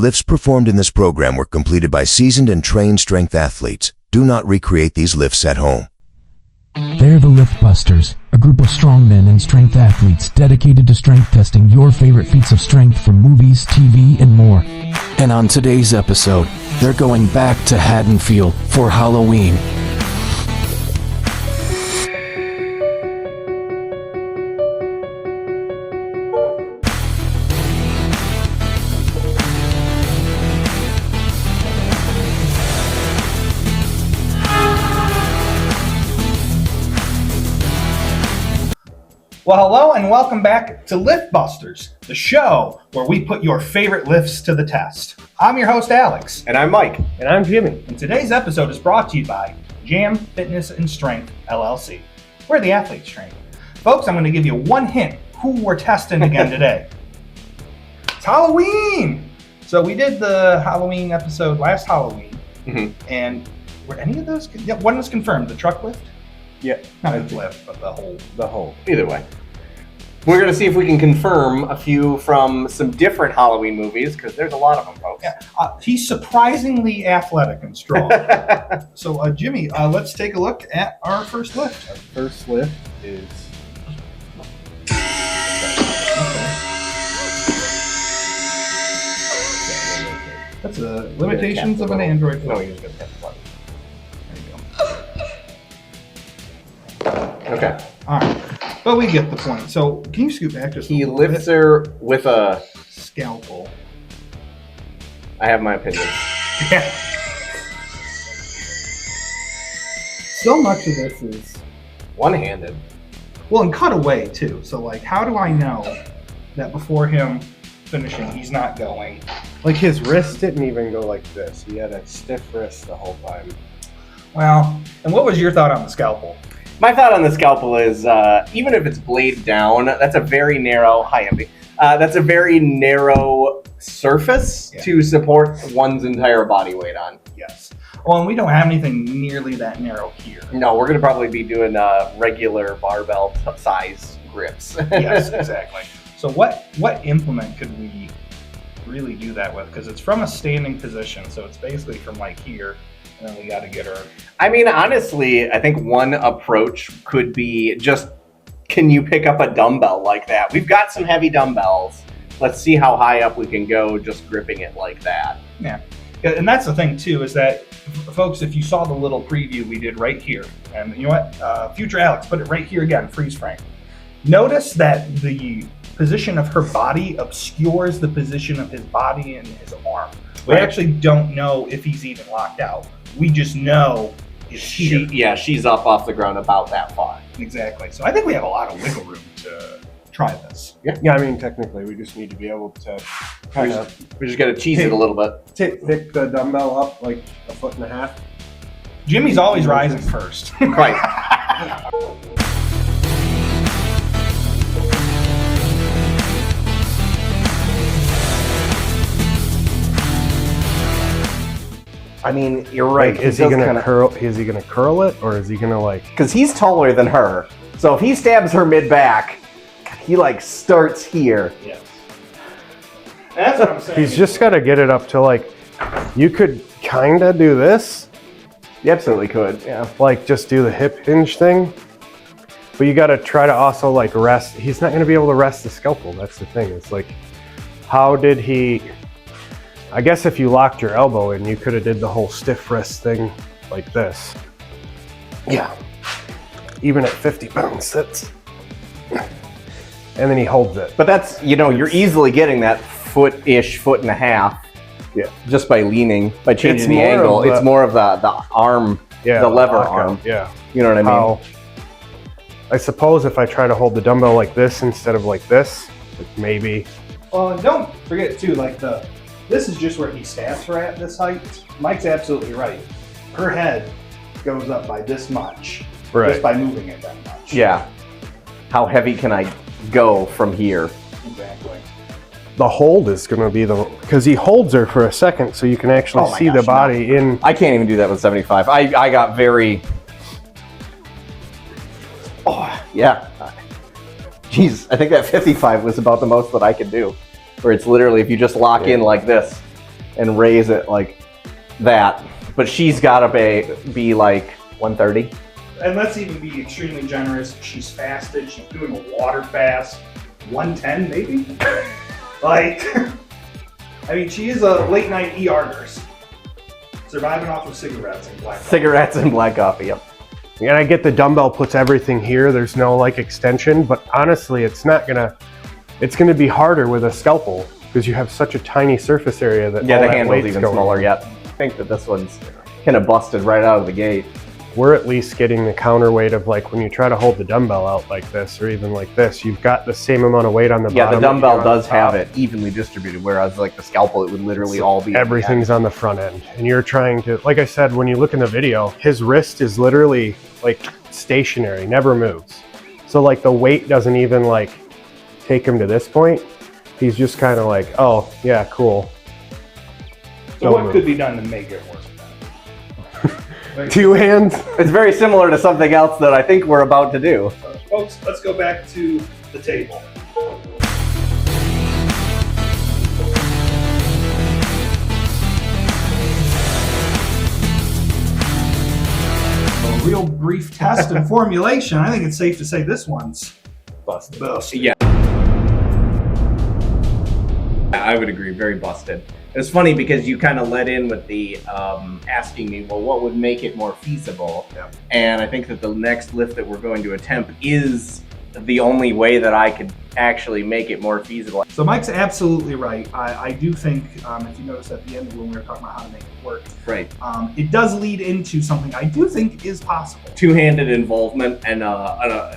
lifts performed in this program were completed by seasoned and trained strength athletes. Do not recreate these lifts at home. They're the Liftbusters, a group of strongmen and strength athletes dedicated to strength testing your favorite feats of strength from movies, TV, and more. And on today's episode, they're going back to Haddonfield for Halloween. Well, hello and welcome back to Liftbusters, the show where we put your favorite lifts to the test. I'm your host, Alex. And I'm Mike. And I'm Jimmy. And today's episode is brought to you by Jam Fitness and Strength, LLC. We're the athletes train. Folks, I'm going to give you one hint who we're testing again today. It's Halloween! So we did the Halloween episode last Halloween. Mm-hmm. And were any of those? Yeah, one was confirmed, the truck lift. Yeah. Not the lift, but the whole. The whole. Either way. We're going to see if we can confirm a few from some different Halloween movies, because there's a lot of them, folks. Yeah. He's surprisingly athletic and strong. So, Jimmy, let's take a look at our first lift. Our first lift is... That's the limitations of an Android phone. No, you're just going to tap the button. There you go. Okay. All right. But we get the point. So, can you scoot back just a He little lifts bit? her with a... Scalpel. I have my opinion. Yeah. So much of this is... One-handed. Well, and cut away, too. So, like, how do I know that before him finishing, he's not going? Like, his wrist didn't even go like this. He had a stiff wrist the whole time. Well, and what was your thought on the scalpel? My thought on the scalpel is, even if it's blade down, that's a very narrow, that's a very narrow surface to support one's entire body weight on. Yes. Well, and we don't have anything nearly that narrow here. No, we're going to probably be doing regular barbell size grips. Yes, exactly. So what implement could we really do that with? Because it's from a standing position, so it's basically from like here. And then we got to get her. I mean, honestly, I think one approach could be just, can you pick up a dumbbell like that? We've got some heavy dumbbells. Let's see how high up we can go just gripping it like that. Yeah. And that's the thing, too, is that, folks, if you saw the little preview we did right here, and you know what? Future Alex, put it right here again, freeze frame. Notice that the position of her body obscures the position of his body and his arm. We actually don't know if he's even locked out. We just know she's up off the ground about that far. Exactly. So I think we have a lot of wiggle room to try this. Yeah, I mean, technically, we just need to be able to kind of... We just got to cheese it a little bit. Pick the dumbbell up like 1.5 feet. Jimmy's always rising first. Right. I mean, you're right. Like, is he gonna curl? Is he gonna curl it, or is he gonna like? Because he's taller than her, so if he stabs her mid back, he like starts here. Yes. That's what I'm saying. He's just got to get it up to like. You could kind of do this. You absolutely could. Yeah. Like just do the hip hinge thing, but you got to try to also like rest. He's not gonna be able to rest the scalpel. That's the thing. It's like, how did he? I guess if you locked your elbow in, you could have did the whole stiff wrist thing like this. Yeah. Even at 50 pounds, that's... And then he holds it. But that's, you're easily getting that foot-ish, foot and a half. Yeah. Just by leaning, by changing the angle. It's more of the arm, the lever arm. Yeah. You know what I mean? I suppose if I try to hold the dumbbell like this instead of like this, maybe... Well, and don't forget, too, like this is just where he stabs her at this height. Mike's absolutely right. Her head goes up by this much, just by moving it that much. Yeah. How heavy can I go from here? Exactly. The hold is going to be because he holds her for a second so you can actually see the body in. I can't even do that with 75. I got very... Oh, yeah. Jeez, I think that 55 was about the most that I could do. Where it's literally, if you just lock in like this. and raise it like that. But she's gotta be like 130. And let's even be extremely generous. She's fasted. She's doing a water fast. 110 maybe? Like, I mean, she is a late night ER nurse. Surviving off of cigarettes and black coffee. Cigarettes and black coffee, yep. And I get the dumbbell puts everything here. There's no like extension, but honestly, it's gonna be harder with a scalpel because you have such a tiny surface area that Yeah, all the that handle's weight's even going smaller in. yet. I think that this one's kind of busted right out of the gate. We're at least getting the counterweight of like when you try to hold the dumbbell out like this or even like this, you've got the same amount of weight on the bottom. Yeah, the that you dumbbell do on does the top. have it evenly distributed, whereas like the scalpel, it would literally all be Everything's on the front end. And you're trying to, like I said, when you look in the video, his wrist is literally like stationary, never moves. So like the weight doesn't even like take him to this point. He's just kind of like, oh yeah, cool. So Don't what move. could be done to make it work? 2 hands. It's very similar to something else that I think we're about to do. Folks, let's go back to the table. A real brief test and formulation. I think it's safe to say this one's busted. Yeah. I would agree, very busted. It's funny because you kind of led in with the asking me, well, what would make it more feasible? Yeah. And I think that the next lift that we're going to attempt is the only way that I could actually make it more feasible. So Mike's absolutely right. I do think, if you notice at the end when we were talking about how to make it work, Right. it does lead into something I do think is possible. Two-handed involvement and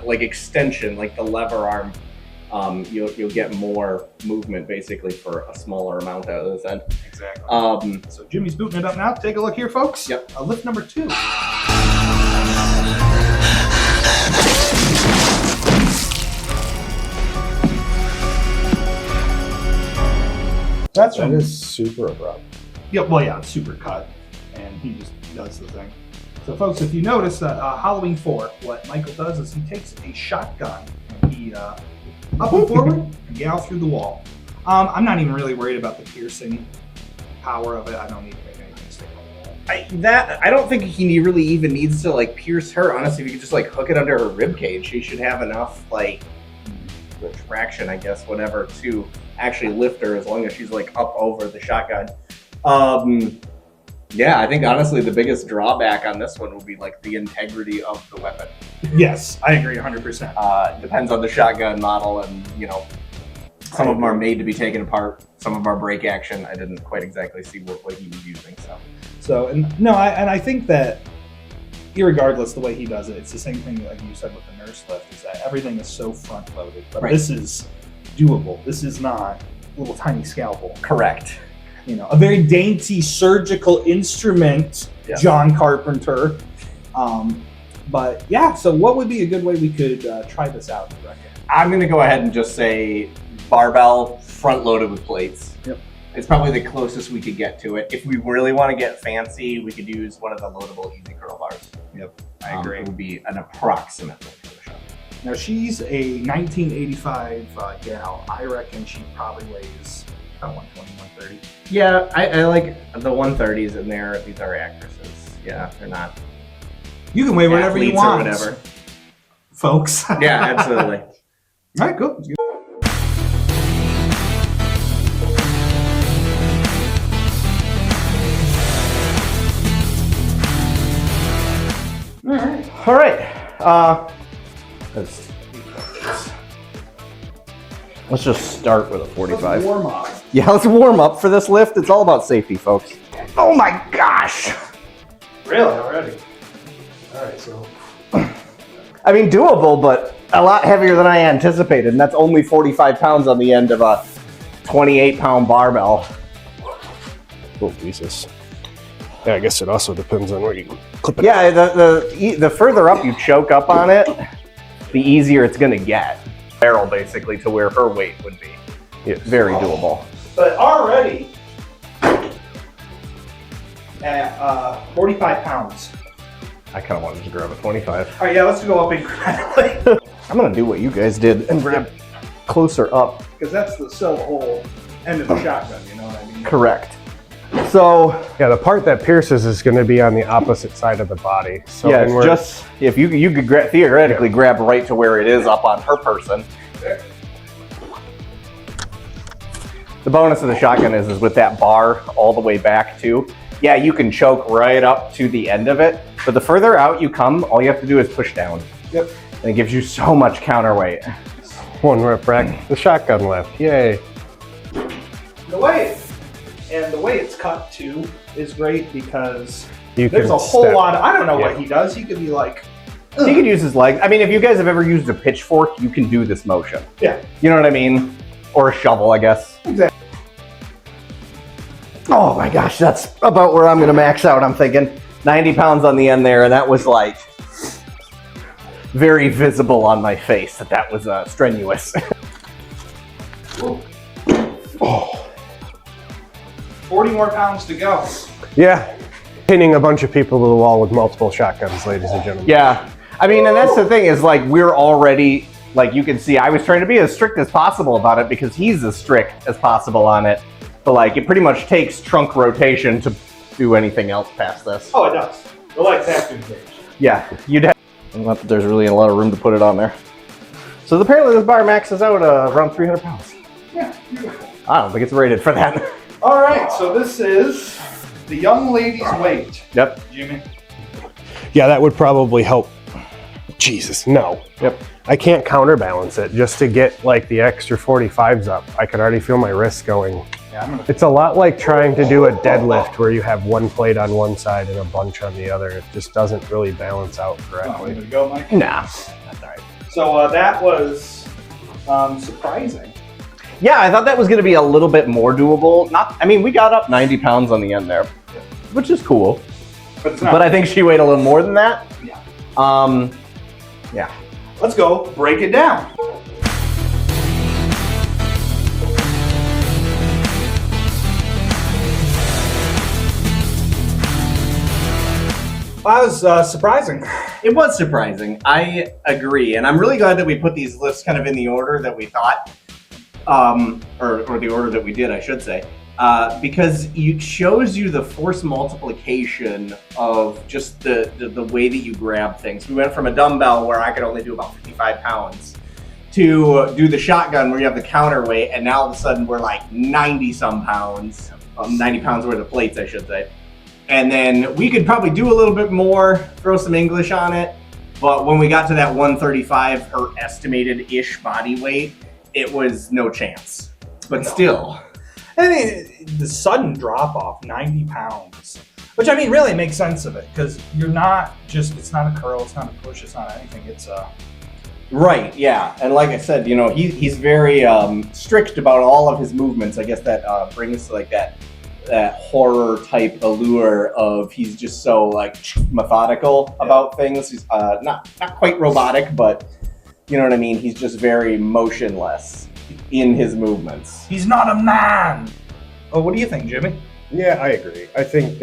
like extension, like the lever arm. You'll get more movement basically for a smaller amount out of this end. Exactly. So Jimmy's booting it up now. Take a look here, folks. Yep. Lift number 2. That's That from, is super abrupt. yeah, well, yeah, super cut, and he just does the thing. So, folks, if you notice that Halloween 4, what Michael does is he takes a shotgun and he up and forward and gal through the wall. I'm not even really worried about the piercing power of it. I don't need to make anything stick on the wall. I don't think he really even needs to like pierce her. Honestly, if you could just like hook it under her rib cage, she should have enough like traction, I guess, whatever, to actually lift her as long as she's like up over the shotgun. Yeah, I think honestly the biggest drawback on this one will be like the integrity of the weapon. Yes, I agree 100%. Depends on the shotgun model, and you know, some of them are made to be taken apart. Some of them are break action. I didn't quite exactly see what he was using. So, and no, I think that irregardless the way he does it, it's the same thing like you said with the nurse lift, is that everything is so front loaded. But Right. this is doable. This is not a little tiny scalpel. Correct. You know, a very dainty surgical instrument, Yeah. John Carpenter. But yeah, so what would be a good way we could try this out, you reckon? I'm gonna go ahead and just say barbell front loaded with plates. Yep. It's probably the closest we could get to it. If we really want to get fancy, we could use one of the loadable easy curl bars. Yep, I agree. It would be an approximate lift for the shot. Now she's a 1985 gal. I reckon she probably weighs about 120, 130. Yeah, I like the 130s in there. These are actresses. Yeah, they're not You can weigh whatever you athletes want, or whatever. folks. Yeah, absolutely. All right, cool. All right. Let's just start with a 45. Warm up. Yeah, let's warm up for this lift. It's all about safety, folks. Oh my gosh. Really, already? All right, so I mean, doable, but a lot heavier than I anticipated. And that's only 45 pounds on the end of a 28-pound barbell. Oh Jesus. Yeah, I guess it also depends on where you clip it. Yeah, the further up you choke up on it, the easier it's going to get. Barrel, basically, to where her weight would be. Yes. Very doable. but already at 45 pounds. I kind of wanted to grab a 25. All right, yeah, let's go up incrementally I'm going to do what you guys did and grab closer up. because that's the whole end of the shotgun. You know what I mean? Correct. So Yeah, the part that pierces is going to be on the opposite side of the body. So yeah, when it's we're- just if you could theoretically grab right to where it is up on her person. The bonus of the shotgun is with that bar all the way back too. Yeah, you can choke right up to the end of it, but the further out you come, all you have to do is push down. Yep. And it gives you so much counterweight. one rep rack, the shotgun left. Yay. The way it's cut too is great because You there's can a whole step. lot of, I don't know Yeah. what he does. He could be like, He could use his legs. I mean, if you guys have ever used a pitchfork, you can do this motion. yeah, You know what I mean? Or a shovel, I guess. exactly. Oh my gosh, that's about where I'm gonna max out, I'm thinking. 90 pounds on the end there, and that was like very visible on my face that was strenuous. 40 more pounds to go. Yeah. Pinning a bunch of people to the wall with multiple shotguns, ladies and gentlemen. Yeah, I mean, and that's the thing is like we're already, like you can see, I was trying to be as strict as possible about it because he's as strict as possible on it. But like it pretty much takes trunk rotation to do anything else past this. Oh, it does. The legs have to engage. Yeah, you'd have. Not that there's really a lot of room to put it on there. So apparently this bar maxes out around 300 pounds. Yeah, beautiful. I don't think it's rated for that. All right, so this is the young lady's weight. Yep. Jimmy. Yeah, that would probably help. Jesus, no. Yep. I can't counterbalance it just to get like the extra 45s up. I could already feel my wrists going. Yeah, I'm gonna. It's a lot like trying to do a deadlift where you have one plate on one side and a bunch on the other. It just doesn't really balance out Oh, correctly. way to go, Mike. Nah, that's all right. So that was surprising. Yeah, I thought that was going to be a little bit more doable. I mean, we got up 90 pounds on the end there, which is cool. But it's not. But I think she weighed a little more than that. Yeah. Yeah. Let's go break it down. That was surprising. It was surprising. I agree. And I'm really glad that we put these lists kind of in the order that we thought, or the order that we did, I should say, because it shows you the force multiplication of just the way that you grab things. We went from a dumbbell where I could only do about 55 pounds to do the shotgun where you have the counterweight, and now all of a sudden we're like 90 some pounds, 90 pounds worth of plates, I should say. And then we could probably do a little bit more, throw some English on it. But when we got to that 135, her estimated-ish body weight, it was no chance. But still. I mean, the sudden drop off, 90 pounds, which I mean really makes sense of it because you're not just, it's not a curl, it's not a push, it's not anything. It's a. Right, yeah. And like I said, you know, he's very strict about all of his movements. I guess that brings to like that horror type allure of he's just so like methodical about things. He's not quite robotic, but you know what I mean? He's just very motionless in his movements. He's not a man. Oh, what do you think, Jimmy? Yeah, I agree. I think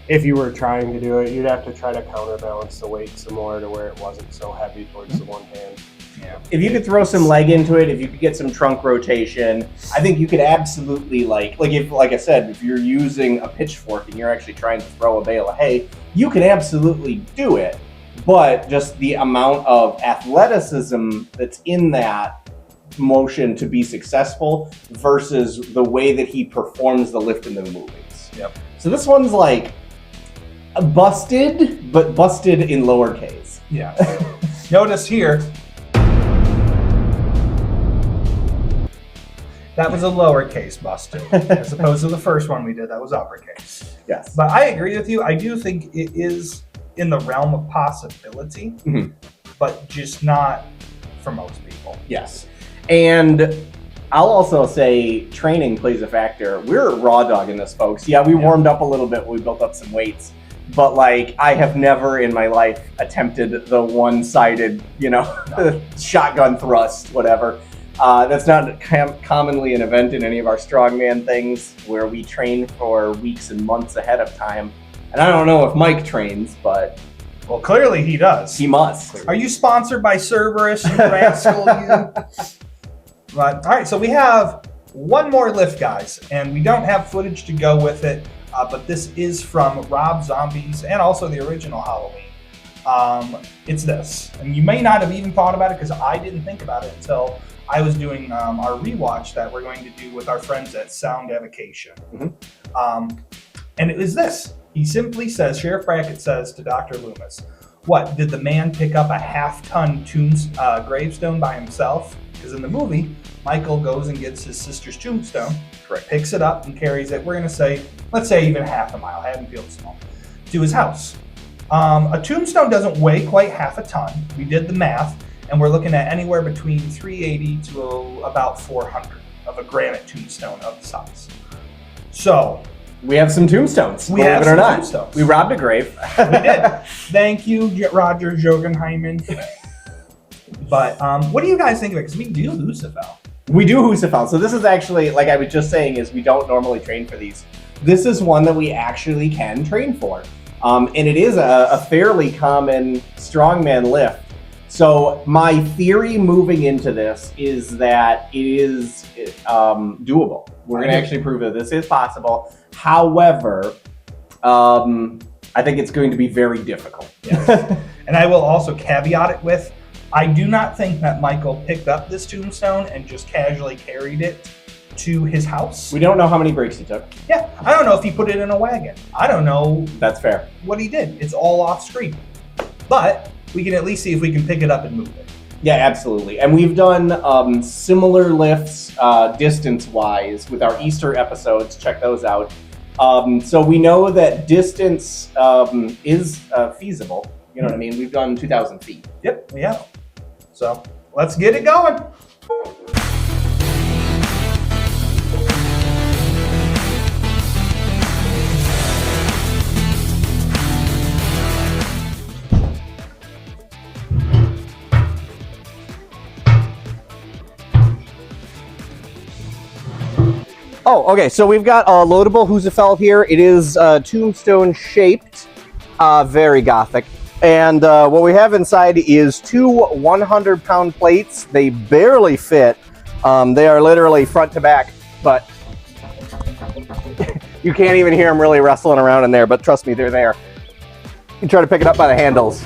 if you were trying to do it, you'd have to try to counterbalance the weight some more to where it wasn't so heavy towards the one hand. Yeah. If you could throw some leg into it, if you could get some trunk rotation, I think you could absolutely like I said, if you're using a pitchfork and you're actually trying to throw a bale of hay, you can absolutely do it. But just the amount of athleticism that's in that motion to be successful versus the way that he performs the lift in the movies. Yep. So this one's like busted, but busted in lowercase. Yeah. Notice here, that was a lowercase busted, as opposed to the first one we did, that was uppercase. Yes. But I agree with you. I do think it is in the realm of possibility, but just not for most people. Yes. And I'll also say training plays a factor. We're raw dogging this, folks. Yeah, we warmed up a little bit when we built up some weights. But like, I have never in my life attempted the one-sided, shotgun thrust, whatever. That's not commonly an event in any of our Strongman things where we train for weeks and months ahead of time. And I don't know if Mike trains, but Well, clearly he does. he must. Are you sponsored by Cerberus, you rascal, you? But, all right, so we have one more lift, guys, and we don't have footage to go with it, but this is from Rob Zombie's and also the original Halloween. It's this, and you may not have even thought about it because I didn't think about it until I was doing our rewatch that we're going to do with our friends at Sound Evocation. And it was this. He simply says, Sheriff Brackett says to Dr. Loomis, what, did the man pick up a half-ton gravestone by himself? Because in the movie, Michael goes and gets his sister's tombstone, picks it up and carries it, we're going to say, let's say even half a mile, Haddonfield Small, to his house. A tombstone doesn't weigh quite half a ton. We did the math, and we're looking at anywhere between 380 to about 400 of a granite tombstone of the size. So we have some tombstones, we have believe it or some not. tombstones. We robbed a grave. We did. Thank you, Roger Jogenheimen. But what do you guys think of it? Because we do Lucifel. We do Husafel. So this is actually, like I was just saying, is we don't normally train for these. This is one that we actually can train for. And it is a fairly common strongman lift. So my theory moving into this is that it is doable. We're going to actually prove that this is possible. However, I think it's going to be very difficult. Yes. And I will also caveat it with, I do not think that Michael picked up this tombstone and just casually carried it to his house. We don't know how many breaks he took. Yeah, I don't know if he put it in a wagon. I don't know. That's fair. What he did. It's all off screen. But we can at least see if we can pick it up and move it. Yeah, absolutely. And we've done similar lifts distance-wise with our Easter episodes. Check those out. So we know that distance is feasible. You know what I mean? We've done 2,000 feet. Yep, we have. So let's get it going. Oh, okay. So we've got a loadable Husafel here. It is tombstone shaped, very gothic. And what we have inside is two 100-pound plates. They barely fit. They are literally front to back, but you can't even hear them really wrestling around in there, but trust me, they're there. You try to pick it up by the handles.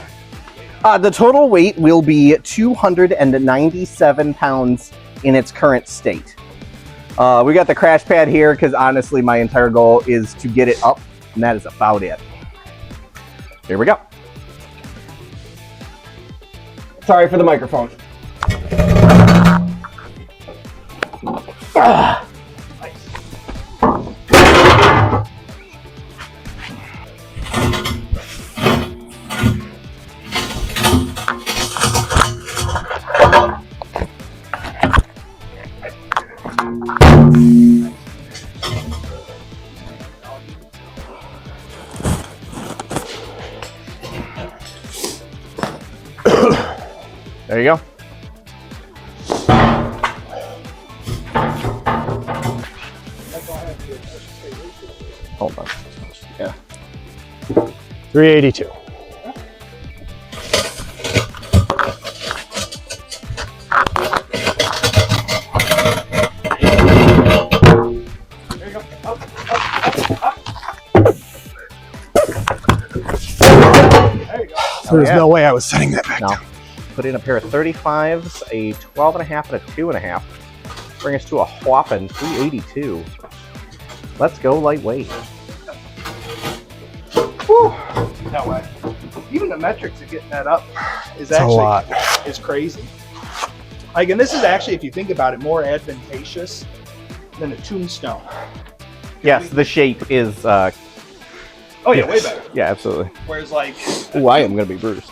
The total weight will be 297 pounds in its current state. We got the crash pad here because honestly, my entire goal is to get it up, and that is about it. Here we go. Sorry for the microphone. There you go. Hold on. Yeah. 382. There you go. Up, up, up. There you go. There's no way I was setting that back down. Put in a pair of 35s, a 12 and a half, and a 2.5. Bring us to a whopping 382. Let's go lightweight. Whew. No way. Even the metrics of getting that up is a lot. is crazy. Like, and this is actually, if you think about it, more advantageous than a tombstone. Yes, the shape is. Oh yeah, way better. Yeah, absolutely. Whereas like, Ooh, I am gonna be bruised.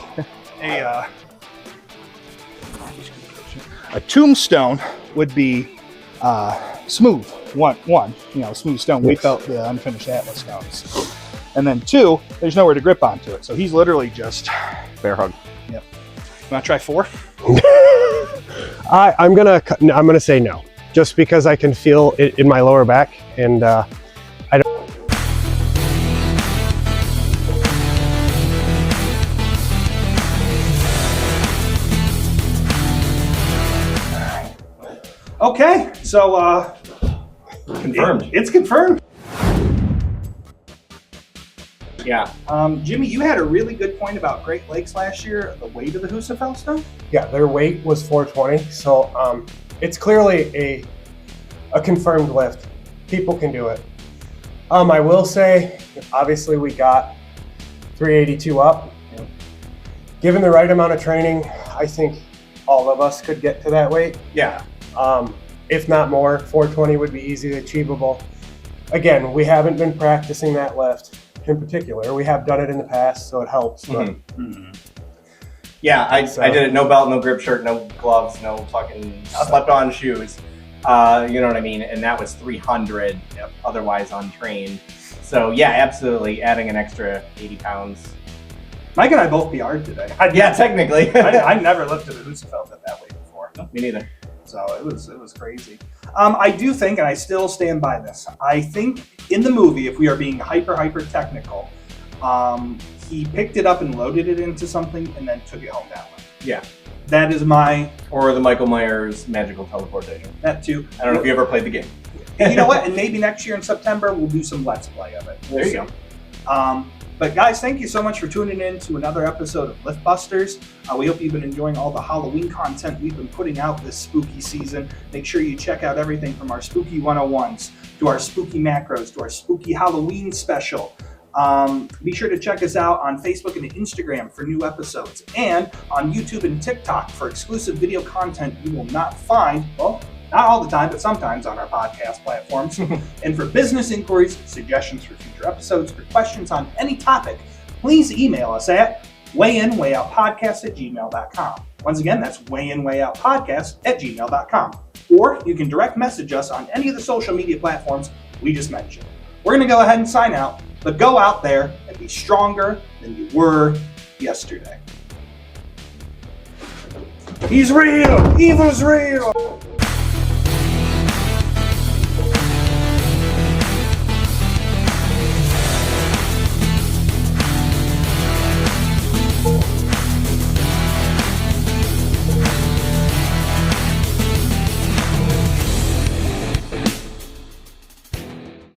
A tombstone would be smooth. One, smooth stone. We felt the unfinished Atlas stones. And then two, there's nowhere to grip onto it. So he's literally just Bear hug. Yep. You want to try 4? I'm gonna say no, just because I can feel it in my lower back, and I don't. Okay, so Confirmed. It's confirmed. Yeah. Jimmy, you had a really good point about Great Lakes last year, the weight of the Husafell stone. Yeah, their weight was 420, so it's clearly a confirmed lift. People can do it. I will say, obviously we got 382 up. Given the right amount of training, I think all of us could get to that weight. Yeah. If not more, 420 would be easily achievable. Again, we haven't been practicing that lift in particular. We have done it in the past, so it helps. But Yeah, I did it. No belt, no grip shirt, no gloves, no fucking slept-on shoes. You know what I mean? And that was 300, otherwise untrained. So yeah, absolutely, adding an extra 80 pounds. Mike and I both PR'd today. Yeah, technically. I never lifted a Husafell at that weight before. Me neither. So it was crazy. I do think, and I still stand by this, I think in the movie, if we are being hyper technical, he picked it up and loaded it into something and then took it home that way. Yeah. That is my... Or the Michael Myers magical teleportation. That too. I don't know if you ever played the game. And you know what? And maybe next year in September, we'll do some Let's Play of it. There you go. But guys, thank you so much for tuning in to another episode of Lift Busters. We hope you've been enjoying all the Halloween content we've been putting out this spooky season. Make sure you check out everything from our spooky 101s to our spooky macros to our spooky Halloween special. Be sure to check us out on Facebook and Instagram for new episodes, and on YouTube and TikTok for exclusive video content you will not find, well, not all the time, but sometimes on our podcast platforms. And for business inquiries, suggestions for future episodes, or questions on any topic, please email us at wayinwayoutpodcast@gmail.com. Once again, that's wayinwayoutpodcast@gmail.com. Or you can direct message us on any of the social media platforms we just mentioned. We're going to go ahead and sign out, but go out there and be stronger than you were yesterday. He's real! Evil's real!